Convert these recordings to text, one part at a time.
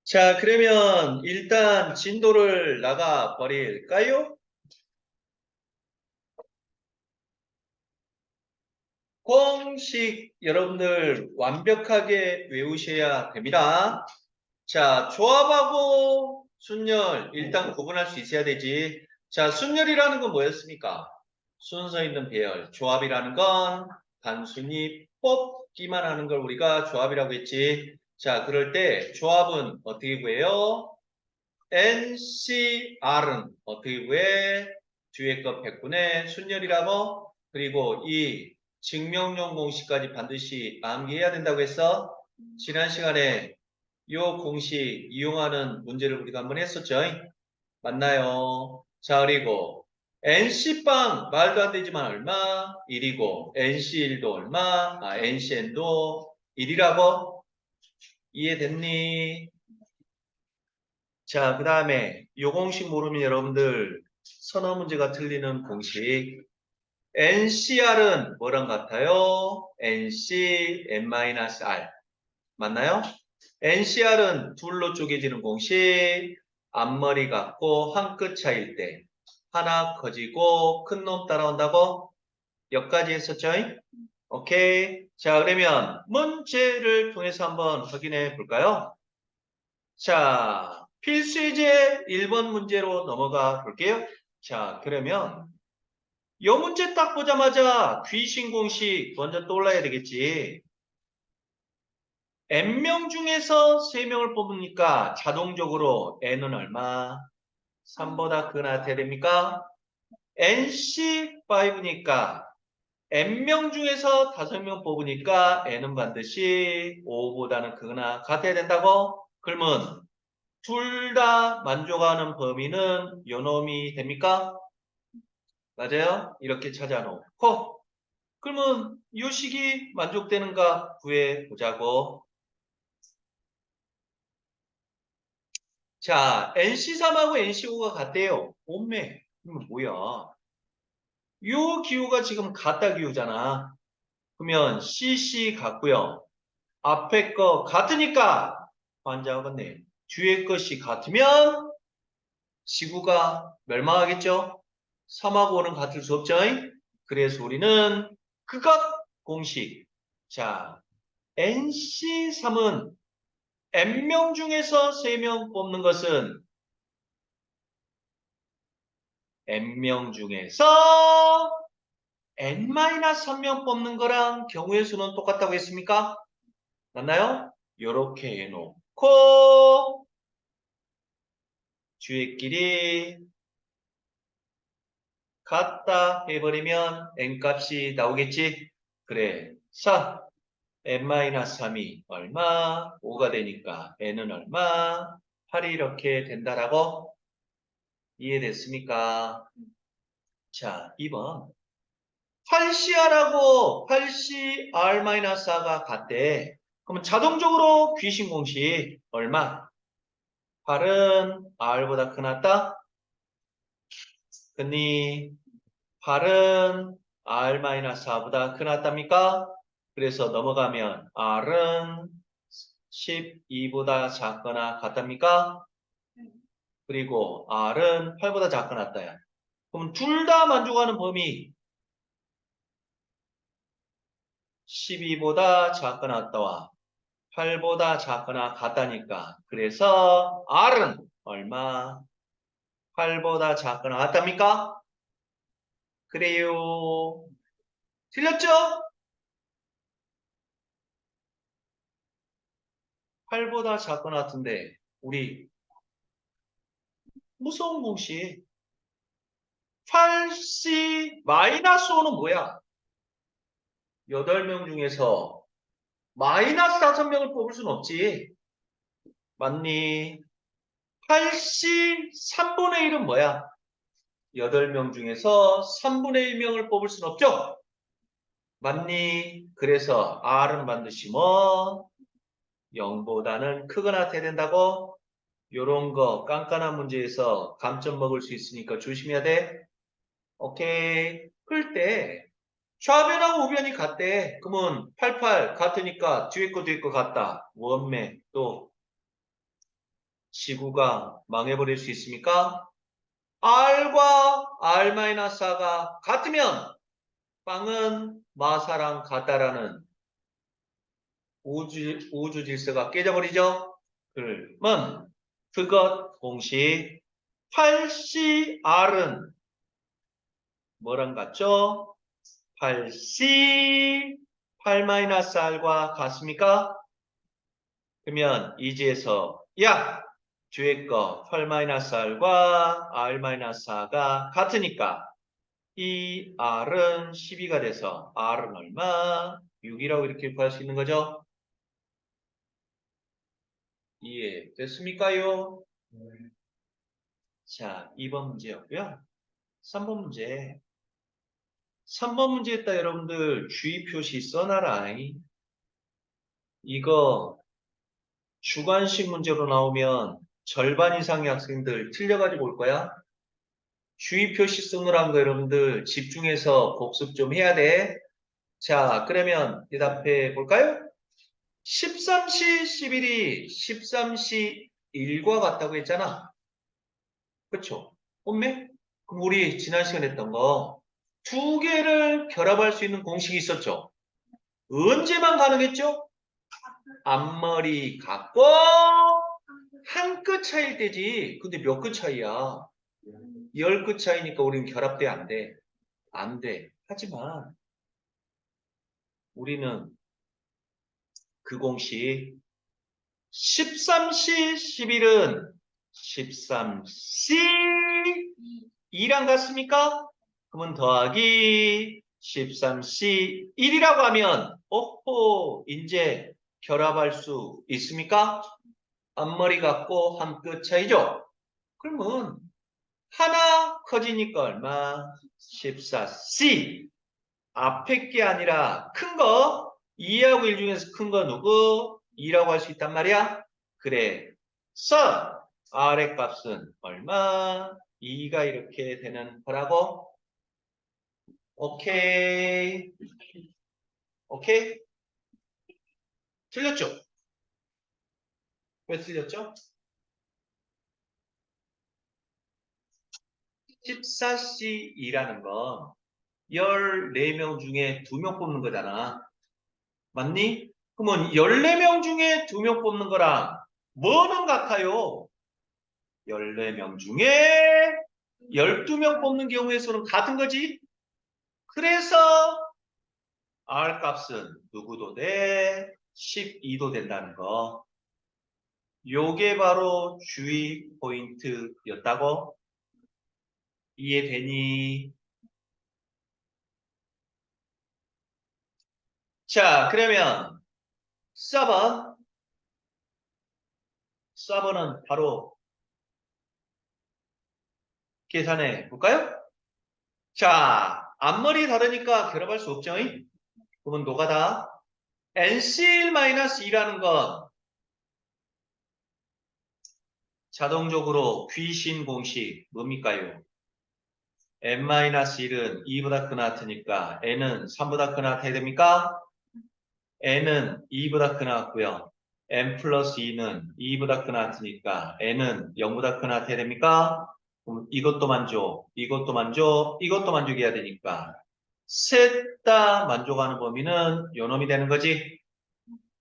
자, 그러면 일단 진도를 나가 버릴까요? 공식 여러분들 완벽하게 외우셔야 됩니다. 자, 조합하고 순열 일단 구분할 수 있어야 되지. 자, 순열이라는 건 뭐였습니까? 순서 있는 배열. 조합이라는 건 단순히 뽑기만 하는 걸 우리가 조합이라고 했지. 자, 그럴 때 조합은 어떻게 구해요? NCR은 어떻게 구해? 뒤에 거 100분의 순열이라고. 그리고 이 증명용 공식까지 반드시 암기해야 된다고 했어. 지난 시간에 이 공식 이용하는 문제를 우리가 한번 했었죠. 맞나요? 자, 그리고 NC빵 말도 안 되지만 얼마? 1이고 NC1도 얼마? NCN도 1이라고. 이해됐니? 자, 그 다음에 요 공식 모르면 여러분들 선어 문제가 틀리는 공식. NCR은 뭐랑 같아요? NC, N-R. 맞나요? NCR은 둘로 쪼개지는 공식. 앞머리 같고 한 끗 차일 때 하나 커지고 큰 놈 따라온다고 여기까지 했었죠? 오케이. 자, 그러면 문제를 통해서 한번 확인해 볼까요? 자, 필수이제 1번 문제로 넘어가 볼게요. 자, 그러면 이 문제 딱 보자마자 귀신 공식 먼저 떠올라야 되겠지. n명 중에서 3명을 뽑으니까 자동적으로 n은 얼마? 3보다 크거나 같아야 됩니까? nc5니까 n명 중에서 5명 뽑으니까 n은 반드시 5보다는 크거나 같아야 된다고? 그러면 둘 다 만족하는 범위는 요놈이 됩니까? 맞아요? 이렇게 찾아놓고 그러면 이 식이 만족되는가 구해 보자고. 자, NC3하고 NC5가 같대요. 오메, 이건 뭐야? 요 기호가 지금 같다 기호잖아. 그러면 CC 같고요. 앞에 거 같으니까 환자하겠네. 뒤에 것이 같으면 지구가 멸망하겠죠? 3하고 5는 같을 수 없죠? 그래서 우리는 그것 공식. 자, NC3은 N명 중에서 3명 뽑는 것은 N명 중에서 N-3명 뽑는 거랑 경우의 수는 똑같다고 했습니까? 맞나요? 요렇게 해놓고 뒤에끼리 같다 해버리면 N값이 나오겠지? 그래. 자, N-3이 얼마? 5가 되니까 N은 얼마? 8이 이렇게 된다라고 이해됐습니까? 자, 2번. 8CR하고 8CR-4가 같대. 그러면 자동적으로 귀신 공식 얼마? 8은 R보다 크났다? 근니 8은 R-4보다 크났답니까? 그래서 넘어가면 R은 12보다 작거나 같답니까? 그리고 R은 8보다 작거나 같다야. 그럼 둘 다 만족하는 범위 12보다 작거나 같다와 8보다 작거나 같다니까. 그래서 R은 얼마? 8보다 작거나 같답니까? 그래요. 틀렸죠? 8보다 작거나 같은데 우리 무서운 공식 8C-5는 뭐야? 8명 중에서 마이너스 5명을 뽑을 순 없지. 맞니? 8C 3분의 1은 뭐야? 8명 중에서 3분의 1명을 뽑을 순 없죠? 맞니? 그래서 R은 반드시 뭐? 0보다는 크거나 같아야 된다고? 요런 거 깐깐한 문제에서 감점 먹을 수 있으니까 조심해야 돼. 오케이. 클 때 좌변하고 우변이 같대. 그러면 88 같으니까 뒤에 거 같다. 원매 또 지구가 망해버릴 수 있습니까? R과 R-4가 같으면 빵은 마사랑 같다라는 우주 질서가 깨져버리죠. 그러면 그것 공식 8CR은 뭐랑 같죠? 8C 8-R과 같습니까? 그러면 이지에서 야! 뒤에 거 8-R과 R-4가 같으니까 이 R은 12가 돼서 R은 얼마? 6이라고 이렇게 구할 수 있는 거죠. 이해됐습니까요? 자, 2번 문제였고요. 3번 문제. 3번 문제에다 여러분들 주의 표시 써놔라. 이거 주관식 문제로 나오면 절반 이상의 학생들 틀려가지고 올 거야. 주의 표시 쓰느라는 거 여러분들 집중해서 복습 좀 해야 돼. 자, 그러면 대답해 볼까요? 13시 11이 13시 1과 같다고 했잖아. 그쵸? 엄매? 그럼 우리 지난 시간에 했던 거 두 개를 결합할 수 있는 공식이 있었죠? 언제만 가능했죠? 앞머리 같고 한 끗 차일 때지. 근데 몇 끗 차이야? 10끗 차이니까 우리는 결합돼 안 돼? 안 돼. 하지만 우리는 그 공식 13시 11은 13시 2랑 같습니까? 그러면 더하기 13시 1이라고 하면 오호 이제 결합할 수 있습니까? 앞머리 같고 한 끗 차이죠? 그러면 하나 커지니까 얼마? 14C 앞에 게 아니라 큰 거 2하고 1 중에서 큰 거 누구? 2라고 할 수 있단 말이야? 그래 써 R의 값은 얼마? 2가 이렇게 되는 거라고? 오케이 오케이 틀렸죠? 왜 틀렸죠? 14C2라는 건 14명 중에 2명 뽑는 거잖아. 맞니? 그러면 14명 중에 2명 뽑는 거랑 뭐는 같아요? 14명 중에 12명 뽑는 경우의 수는 같은 거지? 그래서 R 값은 누구도 돼? 12도 된다는 거. 요게 바로 주의 포인트였다고? 이해되니? 자, 그러면 4번. 4번은 바로 계산해 볼까요? 자, 앞머리 다르니까 결합할 수 없죠? 그러면 노가다. NCl-2라는 건 자동적으로 귀신 공식 뭡니까요? n-1은 2보다 크나 같으니까 n은 3보다 크나 같아야 됩니까? n은 2보다 크나 같고요. n 플러스 2는 2보다 크나 같으니까 n은 0보다 크나 같아야 됩니까? 그럼 이것도 만족, 이것도 만족, 이것도 만족해야 되니까 셋 다 만족하는 범위는 요 놈이 되는 거지.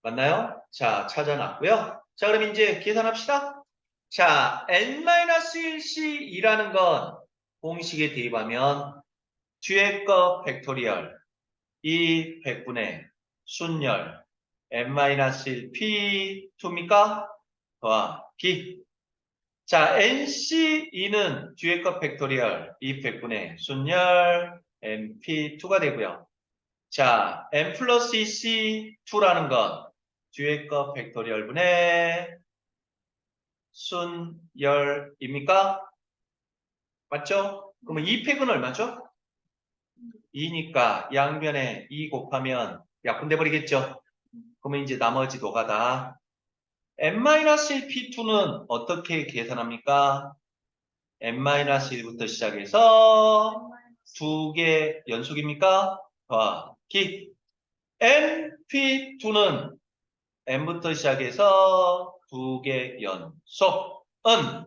맞나요? 자, 찾아놨고요. 자, 그럼 이제 계산합시다. 자, n-1c2라는 건 공식에 대입하면 뒤에 거 팩토리얼 이 100분의 순열 n-1p2입니까? 더하기 자, NC2는 뒤에 거 팩토리얼 이 100분의 순열 np2가 되고요. 자, n 플러스 c2라는 건 뒤에 거 팩토리얼분의 순열입니까? 맞죠? 그러면 이 팩은 얼마죠? 2니까 양변에 2 곱하면 약분돼 버리겠죠? 그러면 이제 나머지 노가다. n-1p2는 어떻게 계산합니까? n-1부터 시작해서 두 개 연속입니까? 더하기 np2는 n부터 시작해서 두 개 연속 n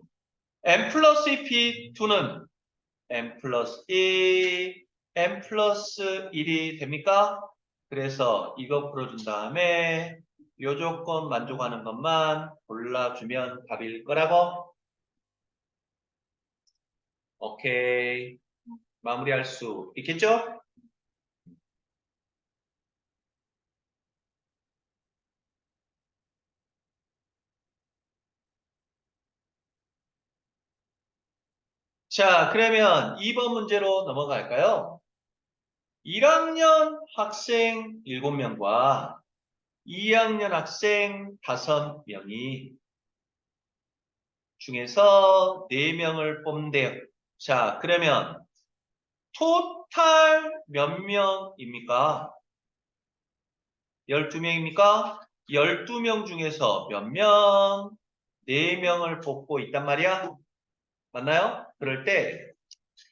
플러스 2p 2는 n 플러스 2, n 플러스 1이 됩니까? 그래서 이거 풀어준 다음에 요 조건 만족하는 것만 골라주면 답일 거라고. 오케이. 마무리할 수 있겠죠? 자, 그러면 2번 문제로 넘어갈까요? 1학년 학생 7명과 2학년 학생 5명이 중에서 4명을 뽑는데요. 자, 그러면 토탈 몇 명입니까? 12명입니까? 12명 중에서 몇 명? 4명을 뽑고 있단 말이야? 맞나요? 그럴 때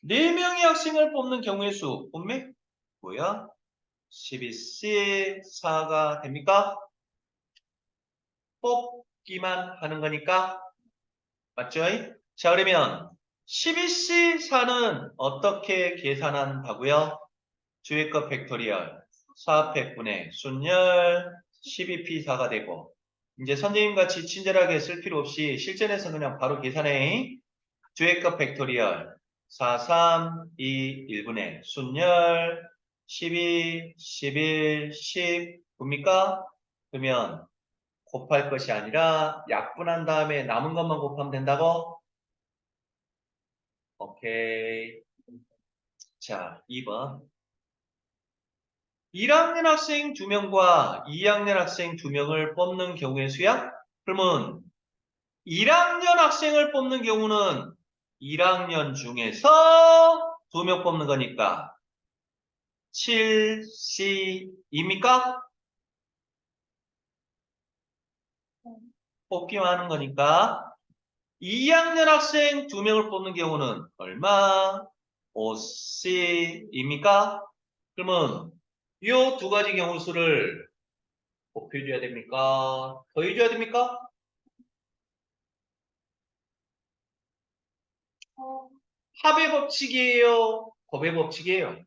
4명의 학생을 뽑는 경우의 수 분명 뭐야? 12C 4가 됩니까? 뽑기만 하는 거니까 맞죠? 자, 그러면 12C 4는 어떻게 계산한다고요? 주의값 팩토리얼 400분의 순열 12P 4가 되고 이제 선생님같이 친절하게 쓸 필요 없이 실전에서 그냥 바로 계산해. 주의값 팩토리얼 4, 3, 2, 1분의 순열 12, 11, 10 뭡니까? 그러면 곱할 것이 아니라 약분한 다음에 남은 것만 곱하면 된다고? 오케이. 자, 2번. 1학년 학생 2명과 2학년 학생 2명을 뽑는 경우의 수야? 그러면 1학년 학생을 뽑는 경우는 1학년 중에서 2명 뽑는 거니까 7C입니까? 뽑기만 하는 거니까 2학년 학생 2명을 뽑는 경우는 얼마? 5C입니까? 그러면 이 두 가지 경우 수를 곱해줘야 됩니까? 더해줘야 됩니까? 합의 법칙이에요? 곱의 법칙이에요?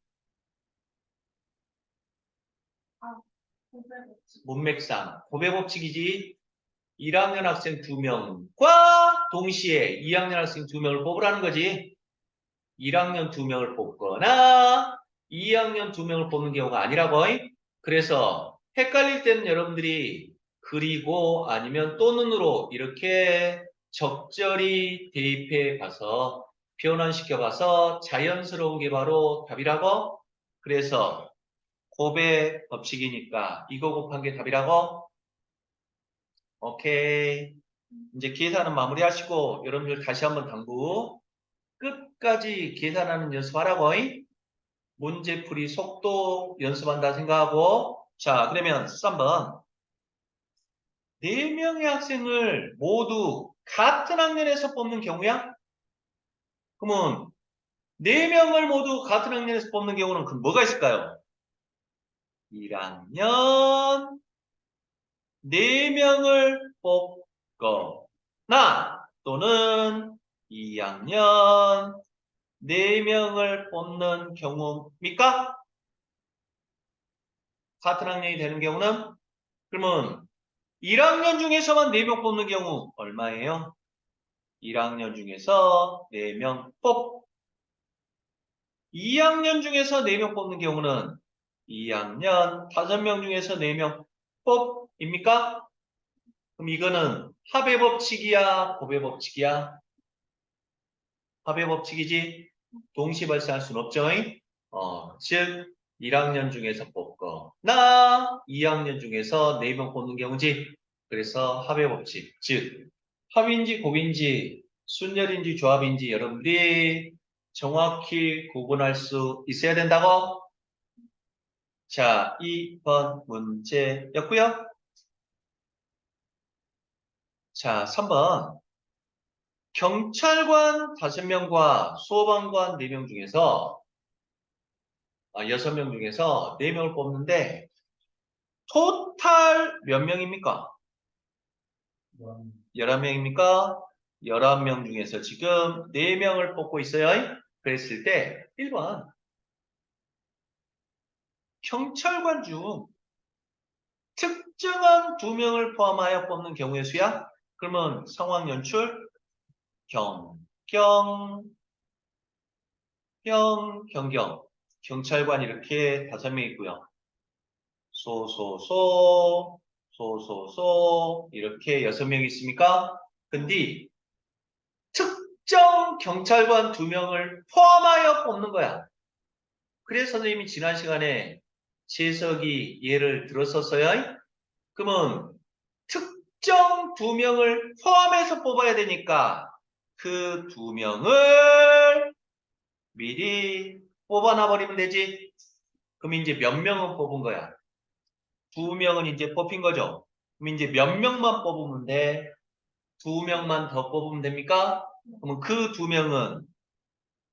문맥상 곱의 법칙이지. 1학년 학생 2명과 동시에 2학년 학생 2명을 뽑으라는 거지. 1학년 2명을 뽑거나 2학년 2명을 뽑는 경우가 아니라고. 그래서 헷갈릴 때는 여러분들이 그리고 아니면 또는으로 이렇게 적절히 대입해 가서 변환시켜 봐서 자연스러운 게 바로 답이라고. 그래서 곱의 법칙이니까 이거 곱한 게 답이라고. 오케이. 이제 계산은 마무리하시고 여러분들 다시 한번 당부 끝까지 계산하는 연습하라고. 문제풀이 속도 연습한다 생각하고. 자, 그러면 3번. 4명의 학생을 모두 같은 학년에서 뽑는 경우야? 그러면 4명을 모두 같은 학년에서 뽑는 경우는 그럼 뭐가 있을까요? 1학년 4명을 뽑거나 또는 2학년 4명을 뽑는 경우입니까? 같은 학년이 되는 경우는? 그러면 1학년 중에서만 4명 뽑는 경우 얼마예요? 1학년 중에서 4명 뽑. 2학년 중에서 4명 뽑는 경우는 2학년 5명 중에서 4명 뽑입니까? 그럼 이거는 합의 법칙이야? 곱의 법칙이야? 합의 법칙이지? 동시 발생할 수는 없죠? 즉 1학년 중에서 뽑거나 2학년 중에서 4명 뽑는 경우지. 그래서 합의 법칙, 즉 합인지 곱인지 순열인지 조합인지 여러분들이 정확히 구분할 수 있어야 된다고. 자, 2번 문제였고요. 자, 3번. 경찰관 5명과 소방관 4명 중에서 6명 중에서 4명을 뽑는데 토탈 몇 명입니까? 11명입니까? 11명 중에서 지금 4명을 뽑고 있어요. 그랬을 때 1번 경찰관 중 특정한 2명을 포함하여 뽑는 경우의 수야? 그러면 상황 연출 경경 경찰관 이렇게 5명 있고요. 소소소 이렇게 6명 있습니까? 근데 특정 경찰관 2명을 포함하여 뽑는 거야. 그래서 선생님이 지난 시간에 재석이 예를 들었었어요. 그러면 특정 2명을 포함해서 뽑아야 되니까 그 2명을 미리 뽑아놔 버리면 되지. 그럼 이제 몇 명은 뽑은 거야? 2명은 이제 뽑힌 거죠. 그럼 이제 몇 명만 뽑으면 돼? 2명만 더 뽑으면 됩니까? 그러면 그 2명은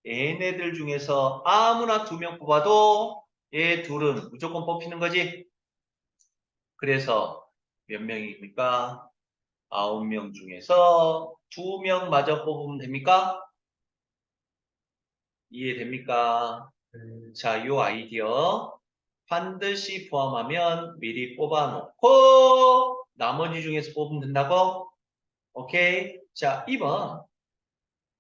얘네들 중에서 아무나 2명 뽑아도 얘 둘은 무조건 뽑히는 거지. 그래서 몇 명입니까? 9명 중에서 2명마저 뽑으면 됩니까? 이해됩니까? 자, 요 아이디어 반드시 포함하면 미리 뽑아놓고 나머지 중에서 뽑으면 된다고? 오케이. 자, 2번.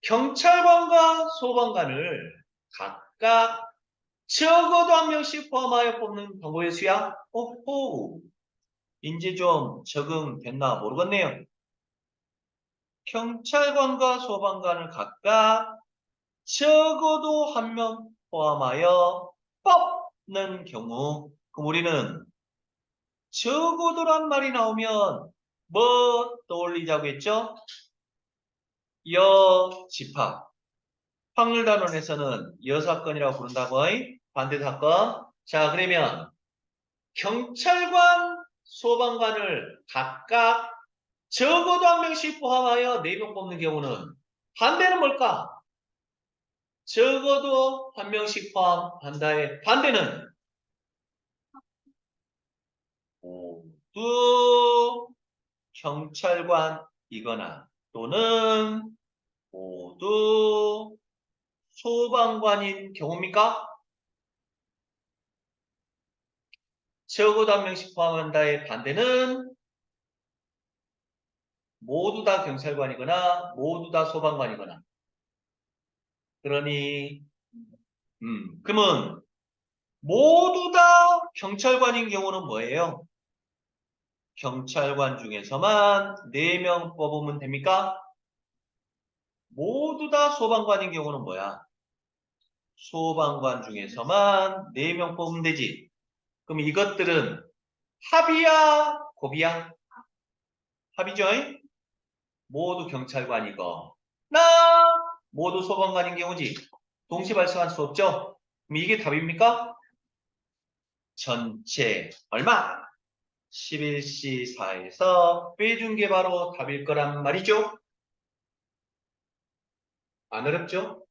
경찰관과 소방관을 각각 적어도 1명씩 포함하여 뽑는 방법의 수야? 오호. 이제 좀 적응됐나 모르겠네요. 경찰관과 소방관을 각각 적어도 1명 포함하여 뽑는 경우, 그럼 우리는 적어도란 말이 나오면 뭐 떠올리자고 했죠? 여집합. 확률단원에서는 여사건이라고 부른다고. 반대 사건. 자, 그러면 경찰관, 소방관을 각각 적어도 1명씩 포함하여 4명 뽑는 경우는 반대는 뭘까? 적어도 1명씩 포함한다의 반대는 모두 경찰관이거나 또는 모두 소방관인 경우입니까? 적어도 1명씩 포함한다의 반대는 모두 다 경찰관이거나 모두 다 소방관이거나. 그러니 그러면 모두 다 경찰관인 경우는 뭐예요? 경찰관 중에서만 4명 뽑으면 됩니까? 모두 다 소방관인 경우는 뭐야? 소방관 중에서만 4명 뽑으면 되지. 그럼 이것들은 합이야? 고비야? 합이죠? 모두 경찰관이고 나 모두 소방관인 경우지. 동시 발생할 수 없죠? 그럼 이게 답입니까? 전체 얼마? 11C4에서 빼준 게 바로 답일 거란 말이죠. 안 어렵죠?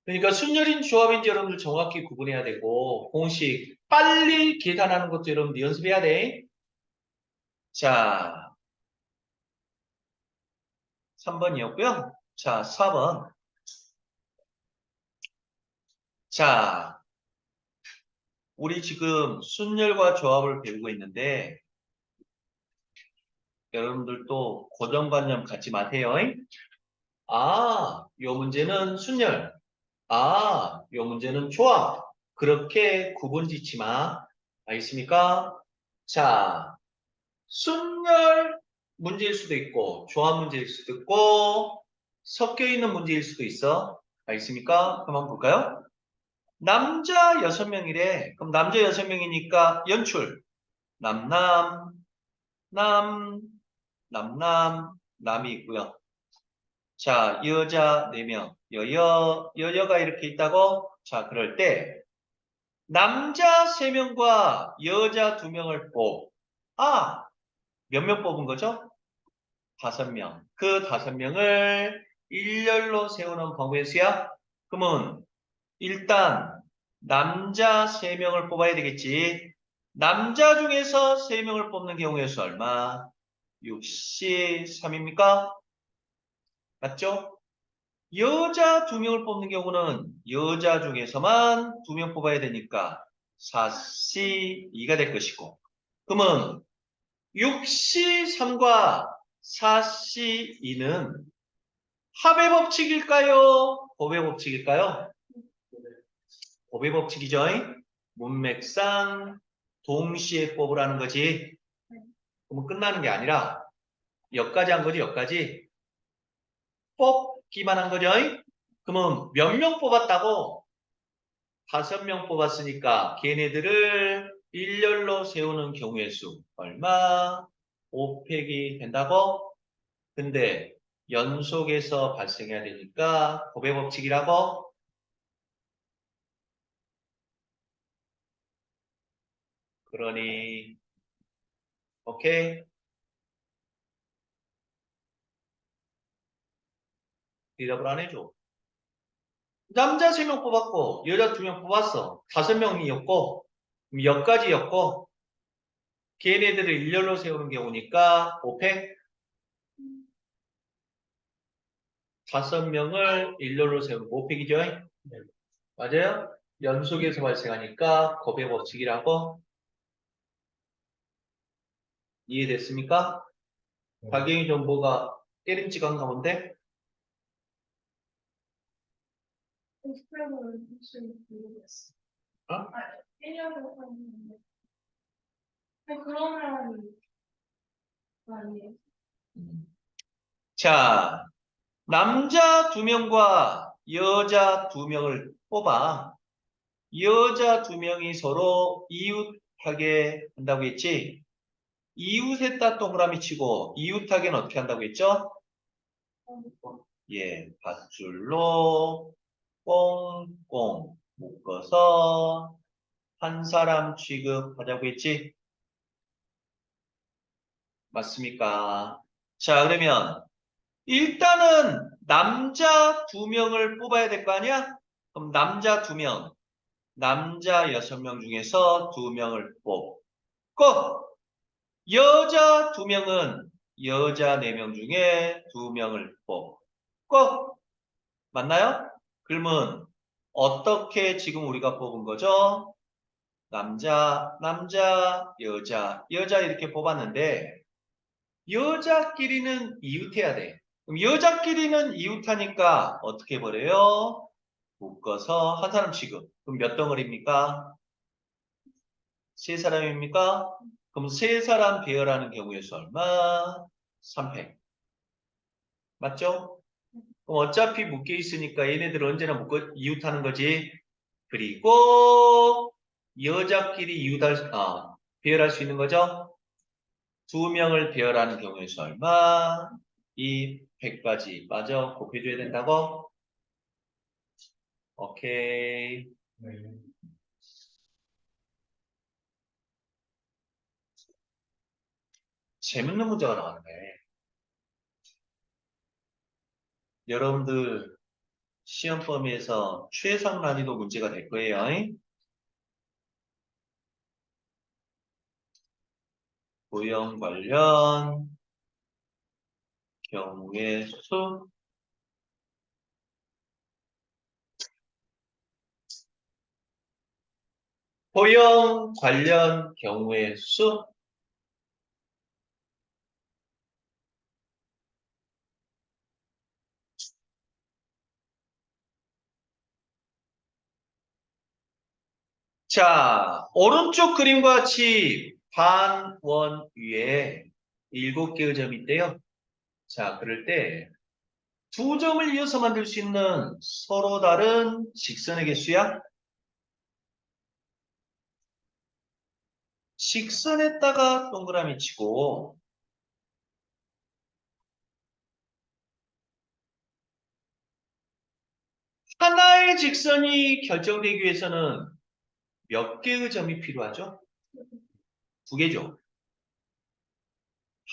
그러니까 순열인 조합인지 여러분들 정확히 구분해야 되고 공식 빨리 계산하는 것도 여러분들 연습해야 돼. 자, 3번이었고요. 자, 4번. 자, 우리 지금 순열과 조합을 배우고 있는데 여러분들 또 고정관념 갖지 마세요. 아, 요 문제는 순열. 아, 요 문제는 조합. 그렇게 구분 짓지 마. 알겠습니까? 자, 순열 문제일 수도 있고, 조합 문제일 수도 있고, 섞여 있는 문제일 수도 있어. 알겠습니까? 그럼 한번 볼까요? 남자 6명이래. 그럼 남자 6명이니까 연출. 남남, 남, 남남, 남이 있고요. 자, 여자 4명, 여여가 이렇게 있다고? 자, 그럴 때 남자 3명과 여자 2명을 몇 명 뽑은 거죠? 5명. 그 5명을 일렬로 세우는 방법의 수야? 그러면 일단 남자 3명을 뽑아야 되겠지. 남자 중에서 3명을 뽑는 경우의 수 얼마? 63입니까? 맞죠? 여자 2명을 뽑는 경우는 여자 중에서만 2명 뽑아야 되니까 4C2가 될 것이고, 그러면 6C3과 4C2는 합의 법칙일까요? 곱의 법칙일까요? 곱의 법칙이죠. 문맥상 동시에 뽑으라는 거지. 그러면 끝나는 게 아니라 여기까지 한 거지, 여기까지. 뽑기만 한 거죠. 그러면 몇 명 뽑았다고? 5명 뽑았으니까 걔네들을 일렬로 세우는 경우의 수 얼마? 5팩이 된다고? 근데 연속해서 발생해야 되니까 곱의 법칙이라고? 그러니 오케이? 대답을 안 해줘. 남자 3명 뽑았고 여자 2명 뽑았어. 5명이었고 여기까지였고 걔네들을 일렬로 세우는 경우니까 5팩 5명을 일렬로 세우는 5팩이죠. 네. 맞아요? 연속해서 발생하니까 곱의 법칙이라고 이해됐습니까? 박영희 정보가 깨림직한가 본데? 스프레드는 혹시 모르겠어. 어? 아, 1년으로 하는데. 그러면 아니에요. 자, 남자 2명과 여자 2명을 뽑아. 여자 2명이 서로 이웃하게 한다고 했지? 이웃에다 동그라미 치고 이웃하게는 어떻게 한다고 했죠? 예, 밧줄로 꽁꽁 묶어서 한 사람 취급하자고 했지? 맞습니까? 자, 그러면 일단은 남자 2명을 뽑아야 될 거 아니야? 그럼 남자 2명, 남자 6명 중에서 2명을 뽑고 여자 2명은 여자 4명 중에 2명을 뽑고 맞나요? 그러면 어떻게 지금 우리가 뽑은 거죠? 남자, 남자, 여자, 여자 이렇게 뽑았는데 여자끼리는 이웃해야 돼. 그럼 여자끼리는 이웃하니까 어떻게 버려요? 묶어서 한 사람 취급. 그럼 몇 덩어리입니까? 3사람입니까? 그럼 3사람 배열하는 경우의 수 얼마? 3팩. 맞죠? 그럼 어차피 묶여 있으니까 얘네들 언제나 묶어 이웃하는 거지. 그리고 여자끼리 배열할 수 있는 거죠? 2명을 배열하는 경우의 수 얼마? 이 100까지 맞아? 곱해줘야 된다고? 오케이. 재밌는 문제가 나왔네. 여러분들 시험 범위에서 최상 난이도 문제가 될 거예요. 고용 관련 경우의 수 고용 관련 경우의 수 자, 오른쪽 그림과 같이 반원 위에 7개의 점이 있대요. 자, 그럴 때 2점을 이어서 만들 수 있는 서로 다른 직선의 개수야? 직선에다가 동그라미 치고 하나의 직선이 결정되기 위해서는 몇 개의 점이 필요하죠? 2개죠.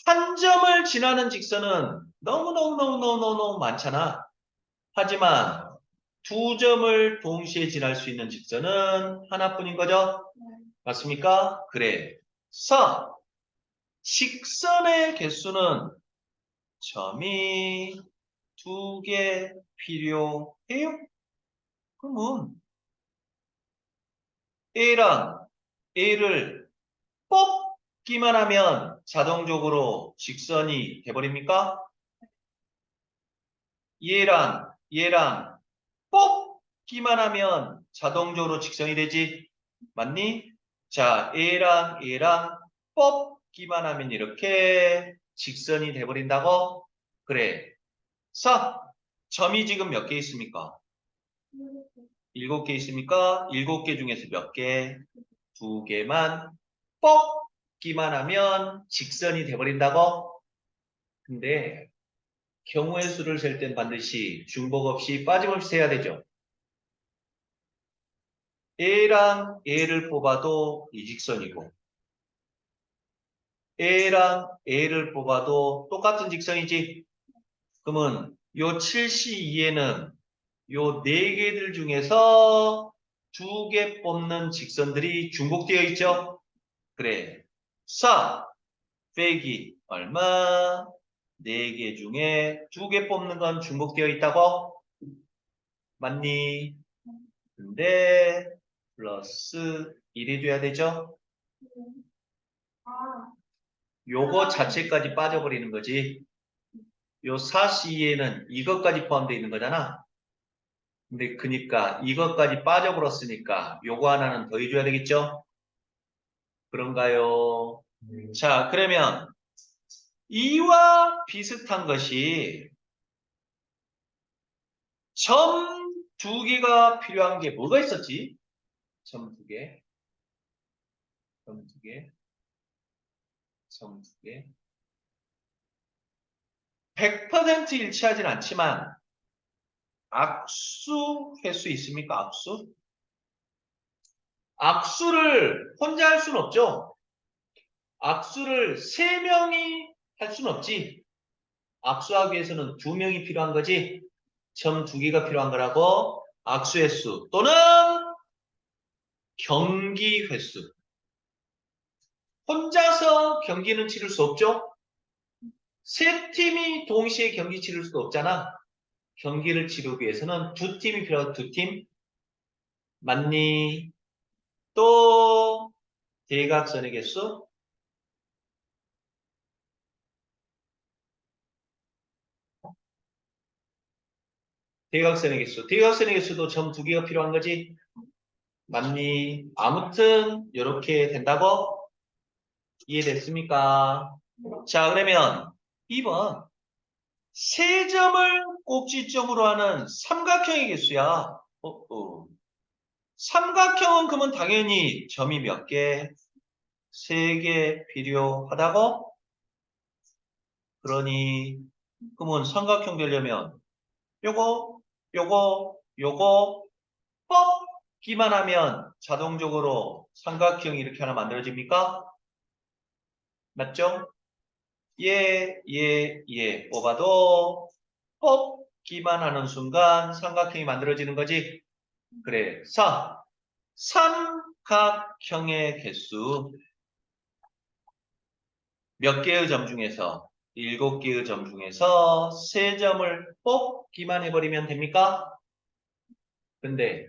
한 점을 지나는 직선은 너무너무 많잖아. 하지만 2점을 동시에 지날 수 있는 직선은 하나뿐인 거죠? 맞습니까? 그래서 직선의 개수는 점이 2개 필요해요? 그러면 A랑 A를 뽑기만 하면 자동적으로 직선이 돼버립니까? 얘랑 뽑기만 하면 자동적으로 직선이 되지. 맞니? 자, A랑 뽑기만 하면 이렇게 직선이 돼버린다고? 그래. 자, 점이 지금 몇 개 있습니까? 7개 있습니까? 7개 중에서 몇 개? 2개만 뽑기만 하면 직선이 돼버린다고? 근데 경우의 수를 셀 땐 반드시 중복 없이 빠짐없이 세야 되죠. A랑 A를 뽑아도 이 직선이고 A랑 A를 뽑아도 똑같은 직선이지. 그러면 요 7C2에는 요 4개들 중에서 2개 뽑는 직선들이 중복되어 있죠. 그래. 4 빼기 얼마? 4개 중에 2개 뽑는 건 중복되어 있다고? 맞니? 근데 플러스 1이 돼야 되죠? 아, 요거 자체까지 빠져버리는 거지. 요 4C에는 이것까지 포함되어 있는 거잖아. 근데 그니까 이것까지 빠져버렸으니까 요거 하나는 더 해줘야 되겠죠? 그런가요? 자, 그러면 이와 비슷한 것이 점 2개가 필요한 게 뭐가 있었지? 점 2개, 점 2개, 점 2개. 100% 일치하진 않지만 악수 횟수 있습니까? 악수? 악수를 혼자 할 수는 없죠. 악수를 3명이 할 수는 없지. 악수하기 위해서는 2명이 필요한 거지. 점 2개가 필요한 거라고. 악수 횟수 또는 경기 횟수. 혼자서 경기는 치를 수 없죠. 3팀이 동시에 경기 치를 수도 없잖아. 경기를 치르기 위해서는 2팀이 필요하고 2팀. 맞니? 또 대각선의 개수. 대각선의 개수. 대각선의 개수도 점 2개가 필요한 거지. 맞니? 아무튼 이렇게 된다고? 이해됐습니까? 자, 그러면 2번. 세 점을 꼭지점으로 하는 삼각형의 개수야. 삼각형은 그러면 당연히 점이 몇 개? 3개 필요하다고? 그러니 그러면 삼각형 되려면 요거 뽑기만 하면 자동적으로 삼각형이 이렇게 하나 만들어집니까? 맞죠? 뽑아도 뽑기만 하는 순간 삼각형이 만들어지는 거지. 그래. 삼각형의 개수 몇 개의 점 중에서 7개의 점 중에서 3점을 뽑기만 해버리면 됩니까? 근데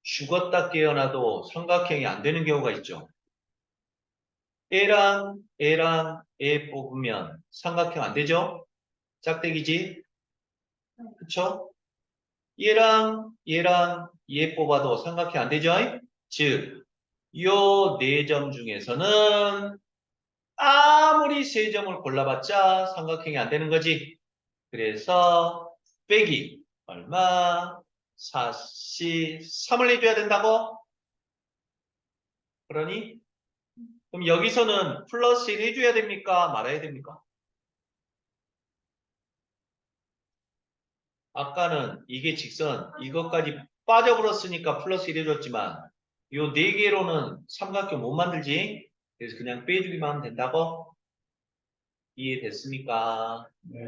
죽었다 깨어나도 삼각형이 안 되는 경우가 있죠. A랑 A 뽑으면 삼각형 안 되죠? 짝대기지? 그쵸? 얘랑 얘 뽑아도 삼각형 안 되죠? 즉, 요 4점 중에서는 아무리 3점을 골라봤자 삼각형이 안 되는 거지. 그래서 빼기 얼마? 4C 3을 해줘야 된다고? 그러니 그럼 여기서는 플러스 1 해줘야 됩니까? 말아야 됩니까? 아까는 이게 직선 이것까지 빠져버렸으니까 플러스 1 해줬지만 요 4개로는 삼각형 못 만들지? 그래서 그냥 빼주기만 하면 된다고? 이해됐습니까? 네.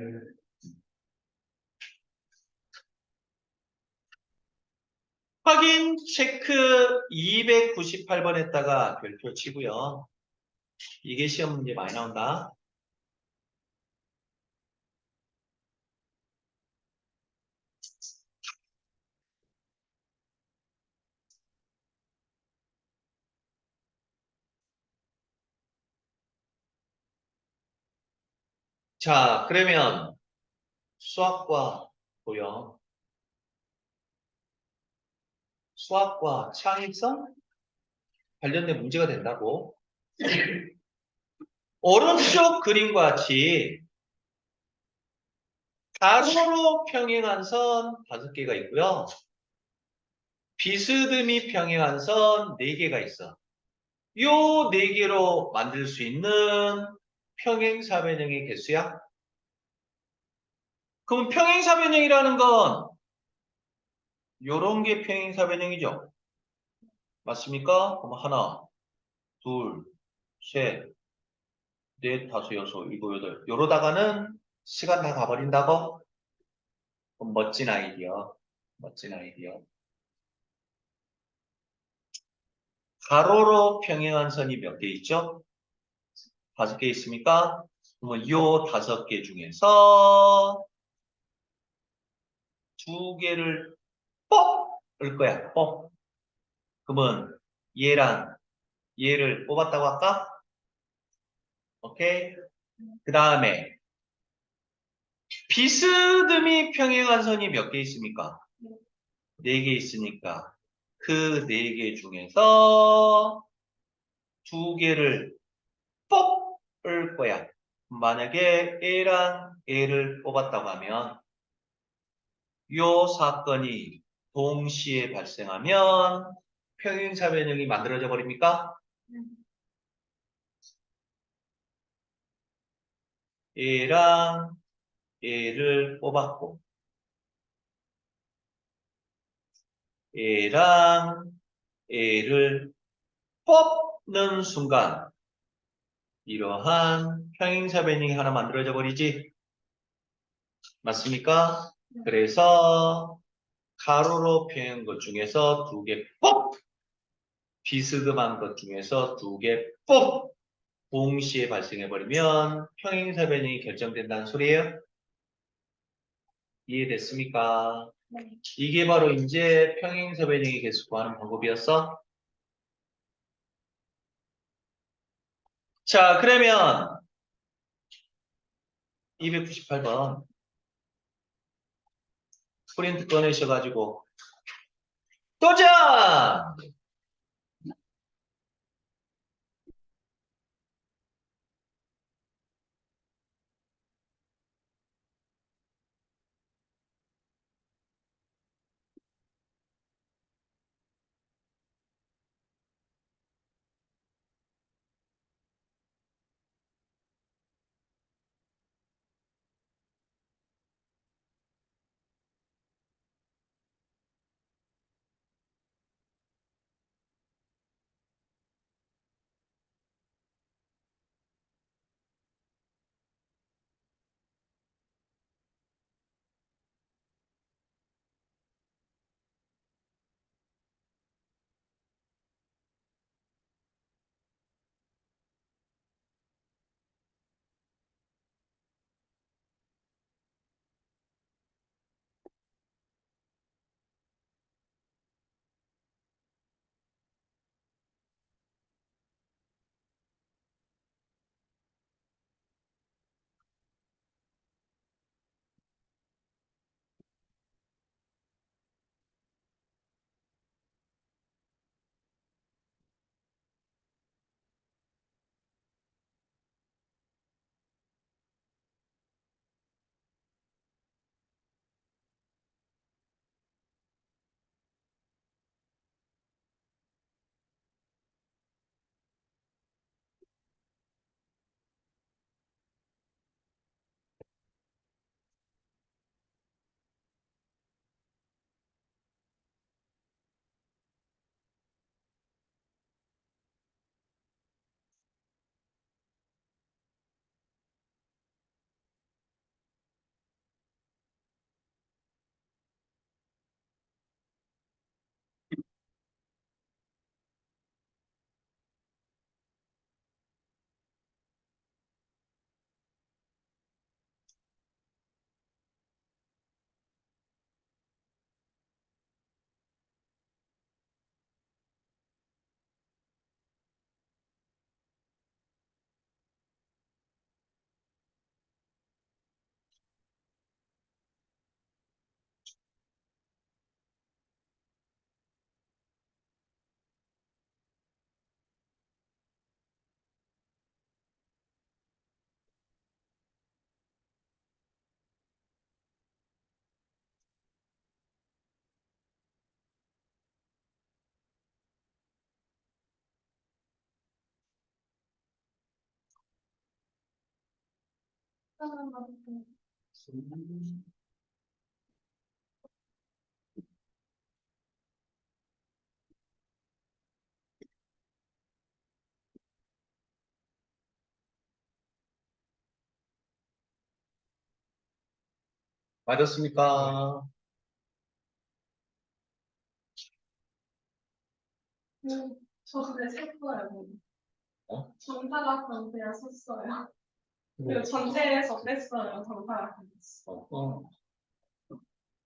확인 체크 298번 했다가 별표 치고요. 이게 시험 문제 많이 나온다. 자, 그러면 수학과 고요. 수학과 창의성 관련된 문제가 된다고. 오른쪽 그림과 같이 가로로 평행한 선 5개가 있고요. 비스듬히 평행한 선 4개가 있어. 요 4개로 만들 수 있는 평행사변형의 개수야? 그럼 평행사변형이라는 건 요런 게 평행사변형이죠. 맞습니까? 그럼 하나, 둘, 셋, 넷, 다섯, 여섯, 일곱, 여덟. 요러다가는 시간 다 가버린다고? 그럼 멋진 아이디어. 멋진 아이디어. 가로로 평행한 선이 몇 개 있죠? 5개 있습니까? 그러면 요 5개 중에서 2개를 뻑! 을 거야. 뻑. 그러면 얘랑 얘를 뽑았다고 할까? 오케이? 그 다음에 비스듬히 평행한 선이 몇 개 있습니까? 4개 있으니까 그 4개 중에서 2개를 뻑! 을 거야. 만약에 A랑 A를 뽑았다고 하면 요 사건이 동시에 발생하면 평행사변형이 만들어져 버립니까? A랑 A를 뽑았고 A랑 A를 뽑는 순간 이러한 평행사변형이 하나 만들어져 버리지. 맞습니까? 그래서 가로로 평행한 것 중에서 2개 뽑! 비스듬한 것 중에서 2개 뽑! 동시에 발생해버리면 평행사변형이 결정된다는 소리예요. 이해됐습니까? 네. 이게 바로 이제 평행사변형의 개수 구하는 방법이었어. 자, 그러면 298번 프린트 꺼내셔가지고 도전! 하나만 맞았습니까? 저 근데 썼어요. 어? 정사각형 그냥 썼어요. 뭐, 그리고 전체에서 뺐어요. 정사각형. 어.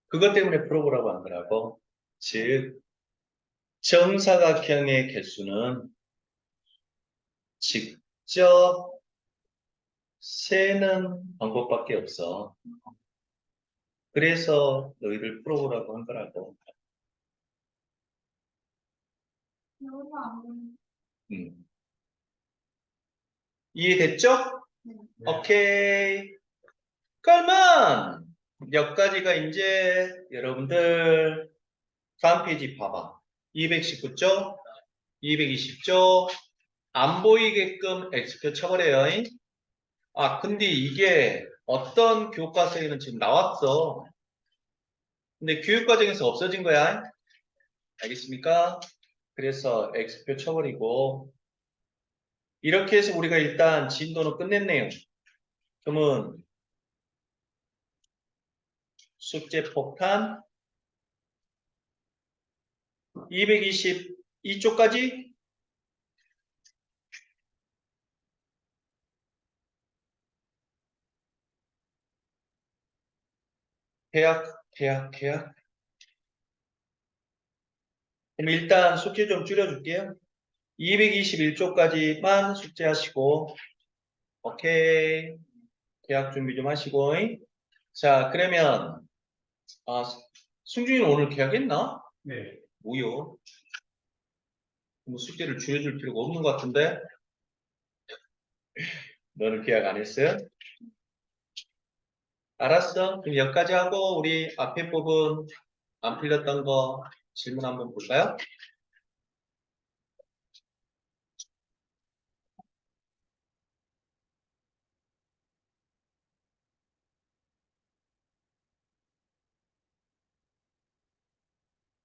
그것 때문에 풀어보라고 한 거라고. 즉, 정사각형의 개수는 직접 세는 방법밖에 없어. 그래서 너희들 풀어보라고 한 거라고. 이거 안 음. 이해됐죠? 네. 오케이. 그러면 몇 가지가 이제 여러분들 다음 페이지 봐봐. 219쪽, 220쪽 안 보이게끔 X표 쳐버려요. 아, 근데 이게 어떤 교과서에는 지금 나왔어. 근데 교육과정에서 없어진 거야. 알겠습니까? 그래서 X표 쳐버리고 이렇게 해서 우리가 일단 진도는 끝냈네요. 그러면 숙제 폭탄 222쪽까지 계약. 그럼 일단 숙제 좀 줄여줄게요. 221쪽까지만 숙제하시고, 오케이. 계약 준비 좀 하시고. 자, 그러면, 승준이는 오늘 계약했나? 네. 뭐요? 뭐 숙제를 줄여줄 필요가 없는 것 같은데? 너는 계약 안 했어요? 알았어. 그럼 여기까지 하고, 우리 앞에 부분 안 풀렸던 거 질문 한번 볼까요?